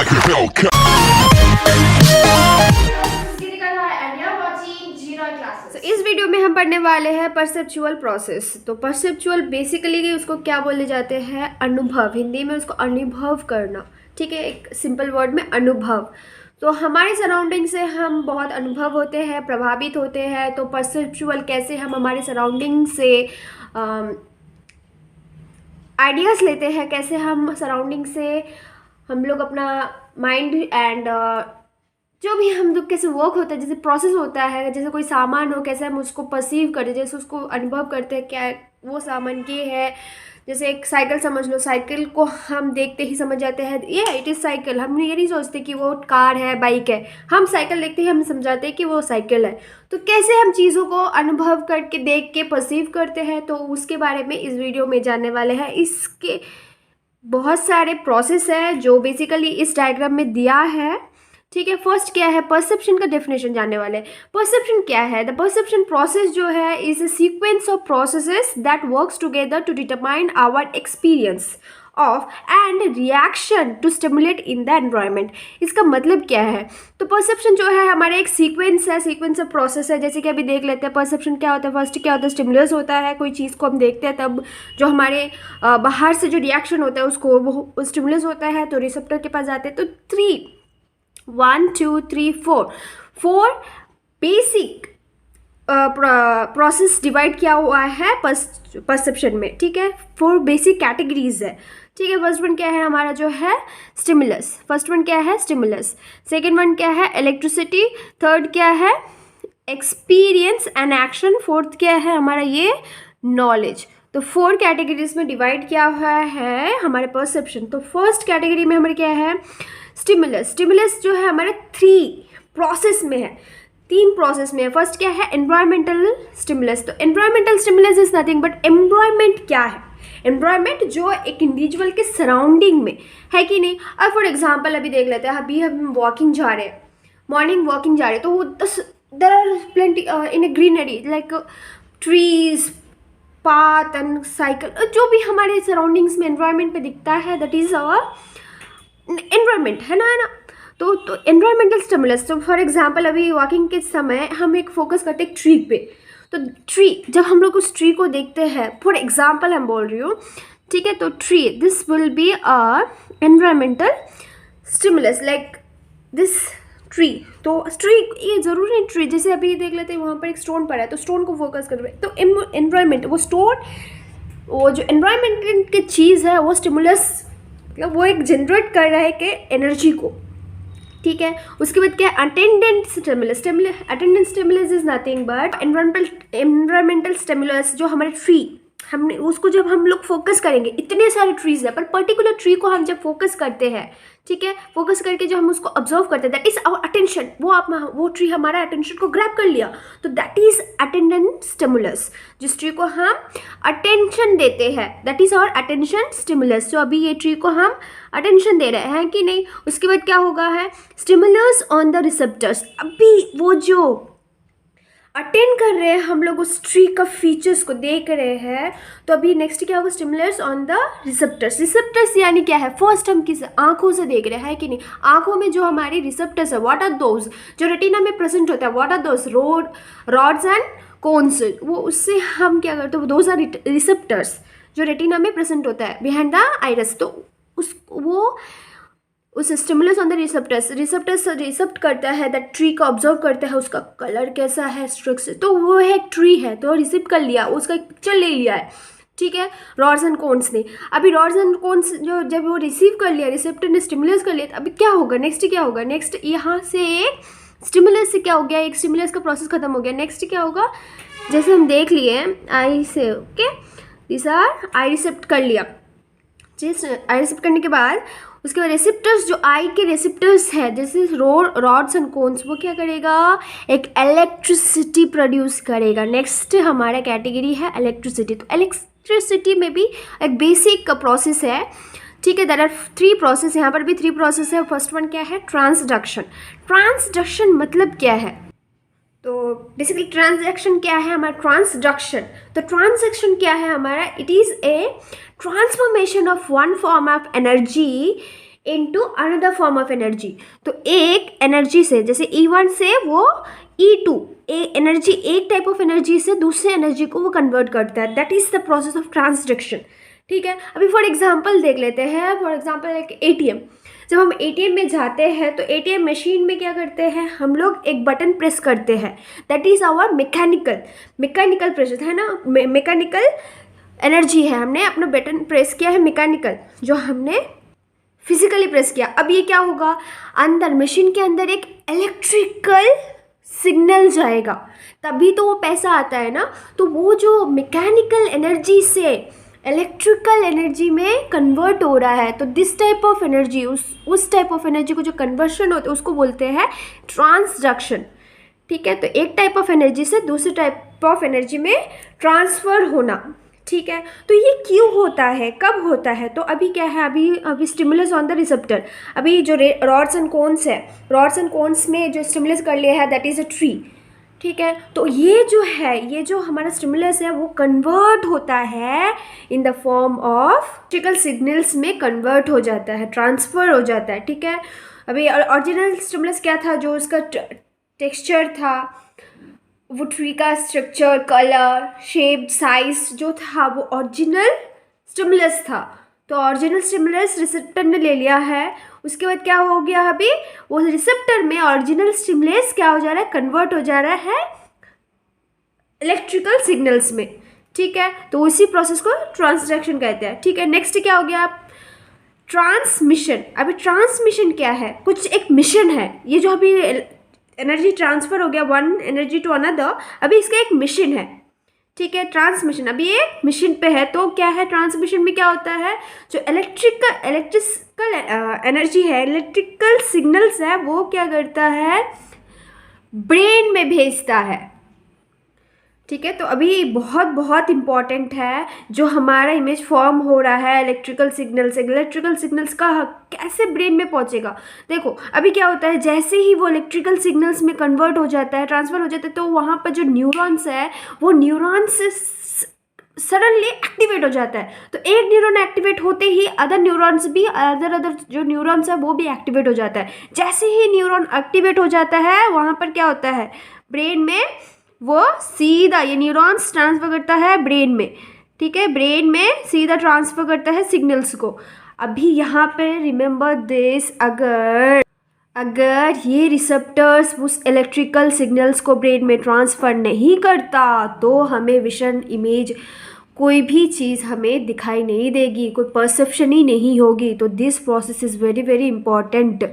like a Hellcat. तो इस video में हम पढ़ने वाले हैं परसेप्चुअल प्रोसेस। तो परसेप्चुअल बेसिकली उसको क्या बोले जाते हैं, अनुभव। हिंदी में उसको अनुभव करना, ठीक है, एक सिंपल वर्ड में अनुभव। तो हमारे सराउंडिंग से हम बहुत अनुभव होते हैं, प्रभावित होते हैं। तो परसेप्चुअल कैसे हम हमारे सराउंडिंग से आइडियाज़ लेते हैं, कैसे हम सराउंडिंग से हम लोग अपना माइंड एंड जो भी हम लोग कैसे वर्क होता है, जैसे प्रोसेस होता है, जैसे कोई सामान हो कैसे हम उसको परसीव करते हैं, जैसे उसको अनुभव करते हैं क्या वो सामान ये है। जैसे एक साइकिल समझ लो, साइकिल को हम देखते ही समझ जाते हैं ये इट इज़ साइकिल। हम ये नहीं सोचते कि वो कार है, बाइक है। हम साइकिल देखते ही हम समझाते हैं कि वो साइकिल है। तो कैसे हम चीज़ों को अनुभव करके देख के परसीव करते हैं, तो उसके बारे में इस वीडियो में जानने वाले हैं। इसके बहुत सारे प्रोसेस है जो बेसिकली इस डायग्राम में दिया है, ठीक है। फर्स्ट क्या है, परसेप्शन का डेफिनेशन जानने वाले। परसेप्शन क्या है, द परसेप्शन प्रोसेस जो है is a sequence of processes that works together to determine our experience of and reaction to stimulate in the environment. इसका मतलब क्या है, तो परसेप्शन जो है हमारे एक सीक्वेंस है, सीक्वेंस ऑफ प्रोसेस है। जैसे कि अभी देख लेते हैं परसेप्शन क्या होता है। फर्स्ट क्या होता है, स्टिमुलस होता है। कोई चीज़ को हम देखते हैं तब जो हमारे बाहर से जो रिएक्शन होता है उसको वो स्टिमुलस होता है, तो रिसेप्टर के पास जाते हैं। तो 1 2 3 4 बेसिक प्रोसेस डिवाइड किया हुआ है परसेप्शन में, ठीक है। 4 बेसिक कैटेगरीज है, ठीक है। फर्स्ट वन क्या है हमारा जो है स्टिमुलस। फर्स्ट वन क्या है स्टिमुलस। सेकेंड वन क्या है इलेक्ट्रिसिटी। थर्ड क्या है एक्सपीरियंस एंड एक्शन। फोर्थ क्या है हमारा ये नॉलेज। तो 4 कैटेगरीज में डिवाइड किया हुआ है हमारे परसेप्शन। तो फर्स्ट कैटेगरी में हमारे क्या है स्टिमुलस। स्टिमुलस जो है हमारे 3 प्रोसेस में है, 3 प्रोसेस में है। फर्स्ट क्या है एनवायरमेंटल स्टिमुलस। तो environmental stimulus is nothing but environment क्या है, एनवायरमेंट जो एक इंडिविजुअल के सराउंडिंग में है कि नहीं। अब फॉर एग्जांपल अभी देख लेते हैं, अभी हम वॉकिंग जा रहे हैं, मॉर्निंग वॉकिंग जा रहे हैं, तो there are plenty in a greenery like trees, path and cycle. जो भी हमारे सराउंडिंग्स में एनवायरमेंट पे दिखता है दैट इज आवर एनवायरमेंट, है ना। तो एनवायरमेंटल स्टिमुलस। तो फॉर एग्जांपल अभी वॉकिंग के समय हम एक फोकस करते हैं ट्री पे। तो ट्री जब हम लोग उस ट्री को देखते हैं, फॉर एग्जांपल हम बोल रही हूँ, ठीक है। तो tree this will be a environmental stimulus like this tree. तो ट्री ये जरूर है ट्री, जैसे अभी देख लेते हैं वहाँ पर एक स्टोन पड़ा है तो स्टोन को फोकस कर रहे हैं। तो एनवायरमेंट वो स्टोन, वो जो एनवायरमेंट की चीज़ है वो स्टिमुलस मतलब वो एक जनरेट कर रहा है कि एनर्जी को, ठीक है। उसके बाद क्या है attendant stimulus. Attendant stimulus is nothing but environmental stimulus जो हमारे ट्री, हमने उसको जब हम लोग फोकस करेंगे, इतने सारे ट्रीज है पर पर्टिकुलर ट्री को हम जब फोकस करते हैं, ठीक है, फोकस करके जो हम उसको ऑब्जर्व करते हैं दैट इज आवर अटेंशन। वो ट्री हमारा अटेंशन को ग्रैब कर लिया, तो दैट इज अटेंडेंट स्टिमुलस। जिस ट्री को हम अटेंशन देते हैं that is our attention stimulus. तो अभी ये ट्री को हम अटेंशन दे रहे हैं कि नहीं। उसके बाद क्या होगा है स्टिमुलस ऑन द रिसेप्टर्स। अभी वो जो अटेंड कर रहे हैं हम लोग उस ट्री का फीचर्स को देख रहे हैं, तो अभी नेक्स्ट क्या होगा stimulus on the receptors. Receptors यानी क्या है, फर्स्ट हम किस आंखों से देख रहे हैं कि नहीं। आंखों में जो हमारी रिसेप्टर्स है व्हाट आर दोज, जो रेटिना में प्रेजेंट होता है what are those rods and cones. वो उससे हम क्या करते हैं, दोज आर रिसेप्टर्स जो रेटिना में प्रेजेंट होता है बिहाइंड द आइरस। तो उस स्टिमुलस ऑन द रिसेप्टर्स रिसेप्ट करता है दैट ट्री को ऑब्जर्व करता है, उसका कलर कैसा है, स्ट्रक्चर। तो वो है ट्री है तो रिसीव कर लिया, उसका एक पिक्चर ले लिया है, ठीक है, रॉड्स एंड कोन्स ने। अभी रॉड्स एंड कोन्स जो जब वो रिसीव कर लिया, रिसेप्टर ने स्टिमुलस कर लिया, अभी क्या होगा नेक्स्ट, क्या होगा नेक्स्ट, यहाँ से स्टिमुलस से क्या हो गया, एक स्टिमुलस का प्रोसेस खत्म हो गया। नेक्स्ट क्या होगा, जैसे हम देख लिए आई से, ओके दिस आर आई रिसेप्ट कर लिया। आई रिसेप्ट करने के बाद उसके बाद रिसेप्टर्स जो आई के रिसेप्टर्स है जैसे रॉड्स एंड कोन्स, वो क्या करेगा एक इलेक्ट्रिसिटी प्रोड्यूस करेगा। नेक्स्ट हमारा कैटेगरी है इलेक्ट्रिसिटी। तो इलेक्ट्रिसिटी में भी एक बेसिक प्रोसेस है, ठीक है। देयर आर 3 प्रोसेस, यहाँ पर भी 3 प्रोसेस है। फर्स्ट वन क्या है ट्रांसडक्शन। ट्रांसडक्शन मतलब क्या है, तो बेसिकली ट्रांजैक्शन क्या है हमारा ट्रांसडक्शन। तो ट्रांजैक्शन क्या है हमारा, it is A transformation of one form of energy into another form of energy. तो एक एनर्जी से, जैसे E1 से वो E2 एनर्जी, एक टाइप ऑफ एनर्जी से दूसरे एनर्जी को वो कन्वर्ट करता है। That is the process of transduction. ठीक है, अभी फॉर एग्जांपल देख लेते हैं। फॉर एग्जांपल एक ATM, जब हम ATM में जाते हैं तो ATM मशीन में क्या करते हैं, हम लोग एक बटन प्रेस करते हैं। That is our mechanical press है ना, मैकेनिकल एनर्जी है। हमने अपना बटन प्रेस किया है मैकेनिकल, जो हमने फिजिकली प्रेस किया। अब ये क्या होगा, अंदर मशीन के अंदर एक इलेक्ट्रिकल सिग्नल जाएगा, तभी तो वो पैसा आता है ना। तो वो जो मैकेनिकल एनर्जी से इलेक्ट्रिकल एनर्जी में कन्वर्ट हो रहा है, तो दिस टाइप ऑफ एनर्जी, उस टाइप ऑफ एनर्जी को जो कन्वर्शन होता है उसको बोलते हैं ट्रांसडक्शन। ठीक है, तो एक टाइप ऑफ एनर्जी से दूसरे टाइप ऑफ एनर्जी में ट्रांसफ़र होना। ठीक है, तो ये क्यों होता है, कब होता है? तो अभी क्या है, अभी स्टिमुलस ऑन द रिसेप्टर, अभी जो रॉड्स एंड कोन्स है, रॉड्स एंड कोन्स में जो स्टिमुलस कर लिया है दैट इज़ अ ट्री। ठीक है, तो ये जो है, ये जो हमारा स्टिमुलस है वो कन्वर्ट होता है in the form of electrical signals में कन्वर्ट हो जाता है, ट्रांसफ़र हो जाता है। ठीक है, अभी ओरिजिनल स्टिमुलस क्या था, जो उसका टेक्सचर था, वो ट्री का स्ट्रक्चर, कलर, शेप, साइज जो था वो ओरिजिनल स्टिमुलस था। तो ओरिजिनल स्टिमुलस रिसेप्टर ने ले लिया है, उसके बाद क्या हो गया, अभी वो रिसेप्टर में ओरिजिनल स्टिमुलस क्या हो जा रहा है, कन्वर्ट हो जा रहा है इलेक्ट्रिकल सिग्नल्स में। ठीक है, तो उसी प्रोसेस को ट्रांसडक्शन कहते हैं। ठीक है, नेक्स्ट क्या हो गया, ट्रांसमिशन। अभी ट्रांसमिशन क्या है, कुछ एक मिशन है, ये जो अभी एनर्जी ट्रांसफ़र हो गया वन एनर्जी टू अनदर, अभी इसका एक मिशन है। ठीक है, ट्रांसमिशन अभी ये मिशन पे है। तो क्या है, ट्रांसमिशन में क्या होता है, जो इलेक्ट्रिकल एनर्जी है, इलेक्ट्रिकल सिग्नल्स है, वो क्या करता है, ब्रेन में भेजता है। ठीक है, तो अभी बहुत इंपॉर्टेंट है जो हमारा इमेज फॉर्म हो रहा है इलेक्ट्रिकल सिग्नल्स का कैसे ब्रेन में पहुंचेगा। देखो अभी क्या होता है, जैसे ही वो इलेक्ट्रिकल सिग्नल्स में कन्वर्ट हो जाता है, ट्रांसफ़र हो जाता है, तो वहाँ पर जो न्यूरॉन्स है वो न्यूरॉन्स सडनली एक्टिवेट हो जाता है। तो एक न्यूरॉन एक्टिवेट होते ही अदर न्यूरॉन्स भी, अदर जो न्यूरॉन्स है वो भी एक्टिवेट हो जाता है। जैसे ही न्यूरॉन एक्टिवेट हो जाता है, वहाँ पर क्या होता है, ब्रेन में वो सीधा ये न्यूरॉन्स ट्रांसफ़र करता है ब्रेन में। ठीक है, ब्रेन में सीधा ट्रांसफ़र करता है सिग्नल्स को। अभी यहाँ पे रिमेंबर दिस, अगर ये रिसेप्टर्स उस इलेक्ट्रिकल सिग्नल्स को ब्रेन में ट्रांसफ़र नहीं करता तो हमें विजन, इमेज, कोई भी चीज़ हमें दिखाई नहीं देगी, कोई परसेप्शन ही नहीं होगी। तो this process is very important.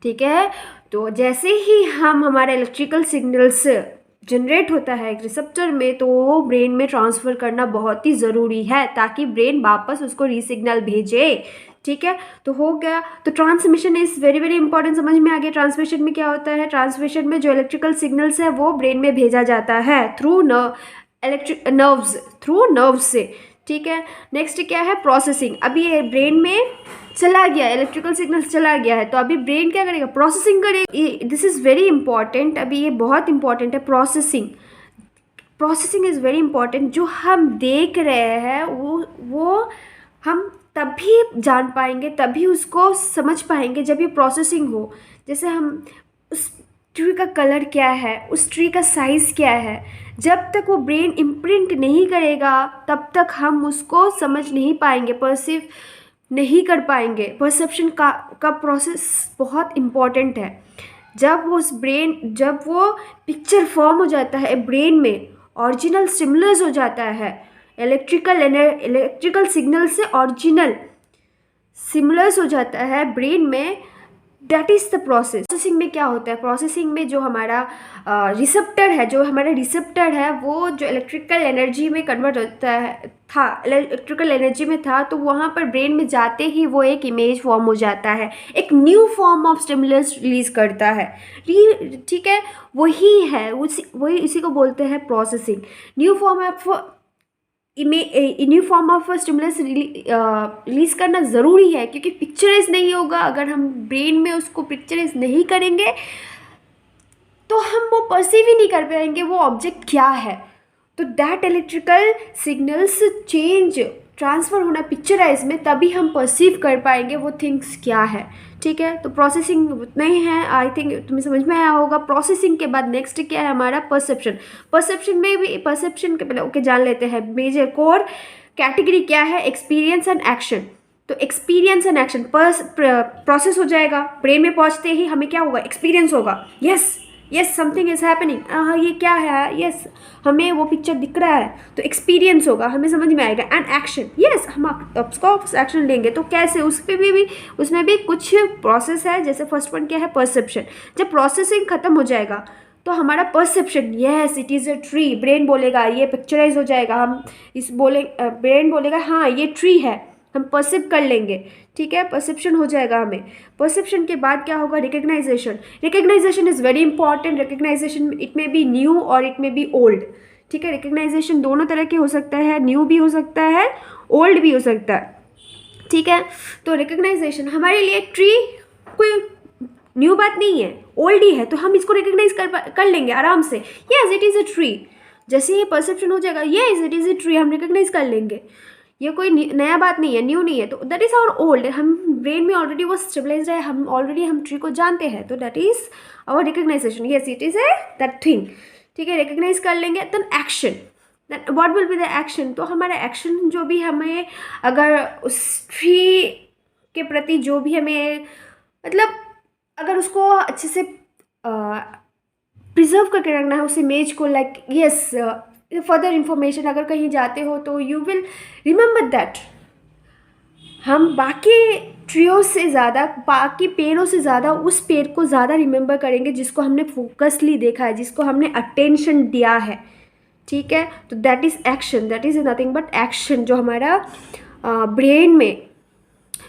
ठीक है, तो जैसे ही हमारा इलेक्ट्रिकल सिग्नल्स जनरेट होता है एक रिसेप्टर में, तो वो ब्रेन में ट्रांसफ़र करना बहुत ही ज़रूरी है ताकि ब्रेन वापस उसको रीसिग्नल भेजे। ठीक है, तो हो गया। तो ट्रांसमिशन इज़ वेरी इंपॉर्टेंट, समझ में आ गया। ट्रांसमिशन में क्या होता है, ट्रांसमिशन में जो इलेक्ट्रिकल सिग्नल्स है वो ब्रेन में भेजा जाता है थ्रू नर्व्स से। ठीक है, नेक्स्ट क्या है, प्रोसेसिंग। अभी ये ब्रेन में चला गया, इलेक्ट्रिकल सिग्नल्स चला गया है, तो अभी ब्रेन क्या करेगा, प्रोसेसिंग करेगा। दिस इज़ वेरी इंपॉर्टेंट, अभी ये बहुत इंपॉर्टेंट है। Processing is very important. जो हम देख रहे हैं वो हम तभी जान पाएंगे, तभी उसको समझ पाएंगे जब ये प्रोसेसिंग हो। जैसे हम उस ट्री का कलर क्या है, उस ट्री का साइज़ क्या है, जब तक वो ब्रेन इम्प्रिंट नहीं करेगा तब तक हम उसको समझ नहीं पाएंगे, परसीव नहीं कर पाएंगे। परसेप्शन का प्रोसेस बहुत इम्पॉर्टेंट है। जब वो पिक्चर फॉर्म हो जाता है ब्रेन में, ओरिजिनल स्टिमुलस हो जाता है, इलेक्ट्रिकल सिग्नल से ओरिजिनल सिमुलस हो जाता है ब्रेन में, that is the process. Processing में क्या होता है, प्रोसेसिंग में जो हमारा रिसेप्टर है, वो जो इलेक्ट्रिकल एनर्जी में कन्वर्ट होता था, इलेक्ट्रिकल एनर्जी में था, तो वहाँ पर ब्रेन में जाते ही वो एक इमेज फॉर्म हो जाता है, एक new form of stimulus release करता है। ठीक है, वही इसी को बोलते हैं processing. New form of stimulus release करना ज़रूरी है, क्योंकि पिक्चराइज नहीं होगा। अगर हम ब्रेन में उसको पिक्चराइज नहीं करेंगे तो हम वो परसीव ही नहीं कर पाएंगे वो ऑब्जेक्ट क्या है। तो दैट इलेक्ट्रिकल सिग्नल्स ट्रांसफ़र होना पिक्चराइज में, तभी हम परसीव कर पाएंगे वो थिंग्स क्या है, ठीक है। तो प्रोसेसिंग उतना ही है, आई थिंक तुम्हें समझ में आया होगा। प्रोसेसिंग के बाद नेक्स्ट क्या है हमारा परसेप्शन। परसेप्शन में भी, परसेप्शन के पहले ओके जान लेते हैं मेजर कोर कैटेगरी क्या है, एक्सपीरियंस एंड एक्शन। तो एक्सपीरियंस एंड एक्शन प्रोसेस हो जाएगा, ब्रेन में पहुंचते ही हमें क्या होगा, एक्सपीरियंस होगा, yes yes something is happening, हाँ ये क्या है, यस हमें वो पिक्चर दिख रहा है, तो एक्सपीरियंस होगा, हमें समझ में आएगा। एंड एक्शन, यस हम उसको एक्शन लेंगे। तो कैसे, उस पर भी उसमें भी कुछ प्रोसेस है। जैसे फर्स्ट वन क्या है, परसेप्शन। जब प्रोसेसिंग खत्म हो जाएगा तो हमारा perception, yes it is a tree, brain बोलेगा ये पिक्चराइज हो जाएगा, हम इस बोले ब्रेन बोलेगा हाँ ये ट्री है, हम परसिव कर लेंगे, ठीक है, परसेप्शन हो जाएगा हमें। परसेप्शन के बाद क्या होगा, recognisation. Recognisation is very important. Recognisation it में बी न्यू और इट में बी ओल्ड, ठीक है। रिकग्नाइजेशन दोनों तरह के हो सकता है, न्यू भी हो सकता है, ओल्ड भी हो सकता है, ठीक है। तो रिकग्नाइजेशन हमारे लिए ट्री कोई न्यू बात नहीं है, ओल्ड ही है, तो हम इसको रिकग्नाइज कर लेंगे आराम से, yes it is a tree. जैसे ही परसेप्शन हो जाएगा, yes it is a tree, हम रिकग्नाइज कर लेंगे, ये कोई नया बात नहीं है, न्यू नहीं है। तो दैट इज़ आवर ओल्ड, हम ब्रेन में ऑलरेडी वो स्टेबलाइज है, हम ऑलरेडी हम ट्री को जानते हैं, तो that is our recognisation, yes it is a that thing, ठीक है। रिकग्नाइज कर लेंगे। Then action, then what will be the action. तो हमारा एक्शन जो भी हमें, अगर उस ट्री के प्रति जो भी हमें, मतलब अगर उसको अच्छे से प्रिजर्व करके रखना है उस इमेज को, लाइक यस फर्दर इंफॉर्मेशन, अगर कहीं जाते हो तो यू विल रिमेंबर दैट। हम बाकी ट्रियों से ज़्यादा, बाकी पेड़ों से ज़्यादा उस पेड़ को ज़्यादा रिमेंबर करेंगे जिसको हमने फोकसली देखा है, जिसको हमने अटेंशन दिया है, ठीक है। तो that is action, that is nothing but action, जो हमारा ब्रेन में,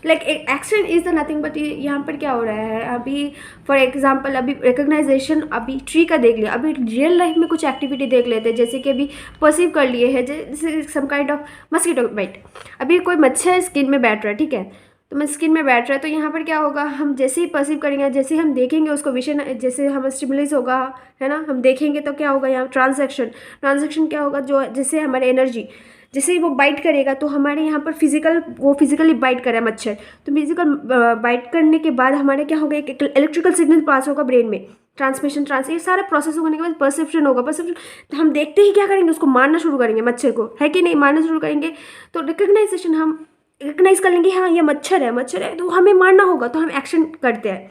like action is the nothing but यहाँ पर क्या हो रहा है अभी, फॉर एग्जाम्पल अभी रिकग्नाइजेशन, अभी ट्री का देख लिया, अभी रियल लाइफ में कुछ एक्टिविटी देख लेते हैं, जैसे कि अभी परसीव कर लिए है, जैसे some kind of mosquito bite. अभी कोई मच्छर स्किन में बैठ रहा है, ठीक है, तो मैं स्किन में बैठ रहा है, तो यहाँ पर क्या होगा, हम जैसे ही परसीव करेंगे, जैसे ही हम देखेंगे उसको विजन, जैसे हम स्टिमुलेट होगा, है ना, हम देखेंगे तो क्या होगा यहाँ ट्रांजैक्शन। ट्रांजैक्शन क्या होगा, जो जैसे हमारे एनर्जी, जैसे ही वो बाइट करेगा तो हमारे यहाँ पर फिजिकली बाइट करे मच्छर, तो फिजिकल बाइट करने के बाद हमारे क्या होगा, एक इलेक्ट्रिकल सिग्नल पास होगा ब्रेन में, ट्रांसमिशन ये सारा प्रोसेस होने के बाद परसेप्शन होगा। परसेप्शन, तो हम देखते ही क्या करेंगे, उसको मारना शुरू करेंगे मच्छर को, है कि नहीं, मारना शुरू करेंगे। तो रिकग्नाइजेशन, हम रिकग्नाइज कर लेंगे हाँ ये मच्छर है, तो हमें मारना होगा, तो हम एक्शन करते हैं।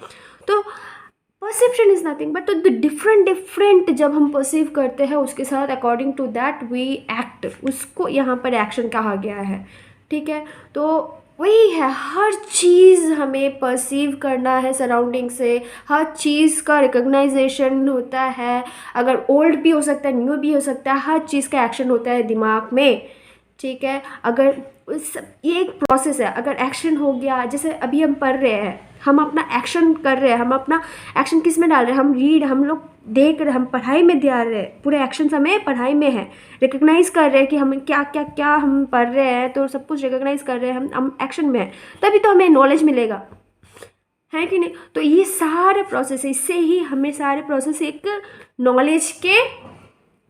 तो perception is nothing but the different जब हम परसीव करते हैं उसके साथ according to that we act, उसको यहाँ पर एक्शन कहा गया है, ठीक है। तो वही है, हर चीज़ हमें परसीव करना है सराउंडिंग से, हर चीज़ का रिकग्नाइजेशन होता है, अगर ओल्ड भी हो सकता है, न्यू भी हो सकता है, हर चीज़ का एक्शन होता है दिमाग में, ठीक है। अगर ये एक प्रोसेस है, अगर एक्शन हो गया, जैसे अभी हम पढ़ रहे हैं, हम अपना एक्शन कर रहे हैं, हम अपना एक्शन किस में डाल रहे हैं, हम लोग देख रहे, हम पढ़ाई में डाल रहे हैं, पूरे एक्शन हमें पढ़ाई में है, रिकग्नाइज कर रहे हैं कि हम क्या हम पढ़ रहे हैं, तो सब कुछ रिकग्नाइज कर रहे हैं, हम एक्शन में हैं, तभी तो हमें नॉलेज मिलेगा, है कि नहीं। तो ये सारे प्रोसेस है, इससे ही हमें सारे प्रोसेस एक नॉलेज के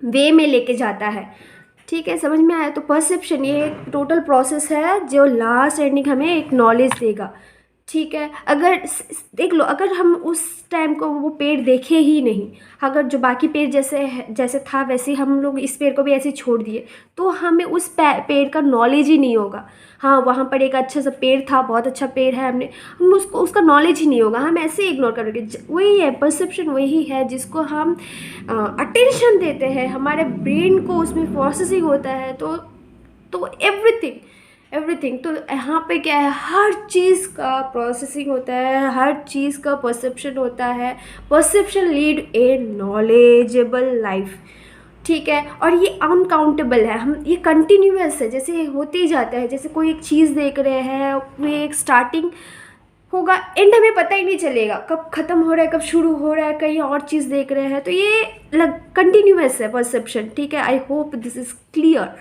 वे में लेके जाता है, ठीक है, समझ में आया। तो परसेप्शन ये एक टोटल प्रोसेस है जो लास्ट एंडिंग हमें एक नॉलेज देगा, ठीक है। अगर देख लो, अगर हम उस टाइम को वो पेड़ देखे ही नहीं, अगर जो बाकी पेड़ जैसे था वैसे ही हम लोग इस पेड़ को भी ऐसे ही छोड़ दिए, तो हमें उस पेड़ का नॉलेज ही नहीं होगा। हाँ वहाँ पर एक अच्छा सा पेड़ था, बहुत अच्छा पेड़ है, हम उसका नॉलेज ही नहीं होगा, हम ऐसे ही इग्नोर करेंगे। वही है परसेप्शन, वही है जिसको हम अटेंशन देते हैं, हमारे ब्रेन को उसमें प्रोसेसिंग होता है, तो एवरीथिंग। तो यहाँ पे क्या है, हर चीज़ का प्रोसेसिंग होता है, हर चीज़ का परसेप्शन होता है। परसेप्शन लीड ए नॉलेजेबल लाइफ, ठीक है। और ये अनकाउंटेबल है, हम ये कंटिन्यूअस है, जैसे होते ही जाता है, जैसे कोई एक चीज़ देख रहे हैं, वो एक स्टार्टिंग होगा, एंड हमें पता ही नहीं चलेगा कब ख़त्म हो रहा है, कब शुरू हो रहा है, कहीं और चीज़ देख रहे हैं, तो ये कंटिन्यूअस है परसेप्शन, ठीक है। I hope this is clear,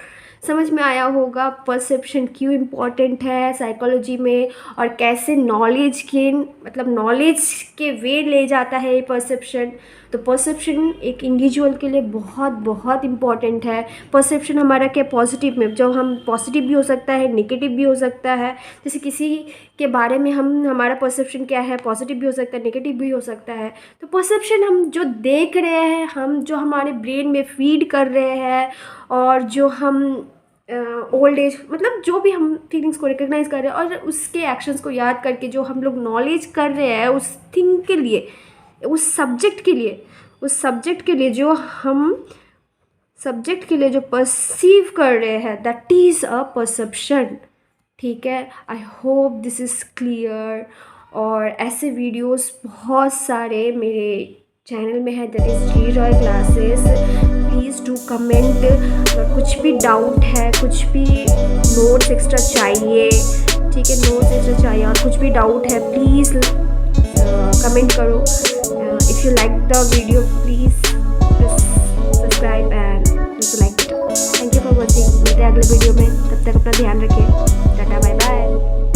समझ में आया होगा परसेप्शन क्यों इम्पोर्टेंट है साइकोलॉजी में, और कैसे नॉलेज के मतलब नॉलेज के वे ले जाता है ये परसेप्शन। तो परसेप्शन एक इंडिविजुअल के लिए बहुत बहुत इम्पॉर्टेंट है। परसेप्शन हमारा क्या पॉजिटिव में, जो हम पॉजिटिव भी हो सकता है, नेगेटिव भी हो सकता है। जैसे किसी के बारे में हमारा परसेप्शन क्या है, पॉजिटिव भी हो सकता है, नेगेटिव भी हो सकता है। तो परसेप्शन हम जो देख रहे हैं, हम जो हमारे ब्रेन में फीड कर रहे हैं, और जो हम ओल्ड एज मतलब जो भी हम फीलिंग्स को रिकग्नाइज कर रहे हैं और उसके एक्शंस को याद करके जो हम लोग नॉलेज कर रहे हैं उस थिंग के लिए, उस सब्जेक्ट के लिए जो हम सब्जेक्ट के लिए जो परसीव कर रहे हैं, दैट इज़ अ परसेप्शन। ठीक है, I hope this is clear. और ऐसे वीडियोस बहुत सारे मेरे चैनल में है, that is G Roy classes. Please do comment. अगर कुछ भी डाउट है, कुछ भी नोट्स एक्स्ट्रा चाहिए, ठीक है, नोट्स एक्स्ट्रा चाहिए और कुछ भी डाउट है, प्लीज़ कमेंट करो। If you like the video please subscribe and like it. Thank you for watching. मिलते हैं अगले वीडियो में, तब तक अपना ध्यान रखें। Tata bye bye.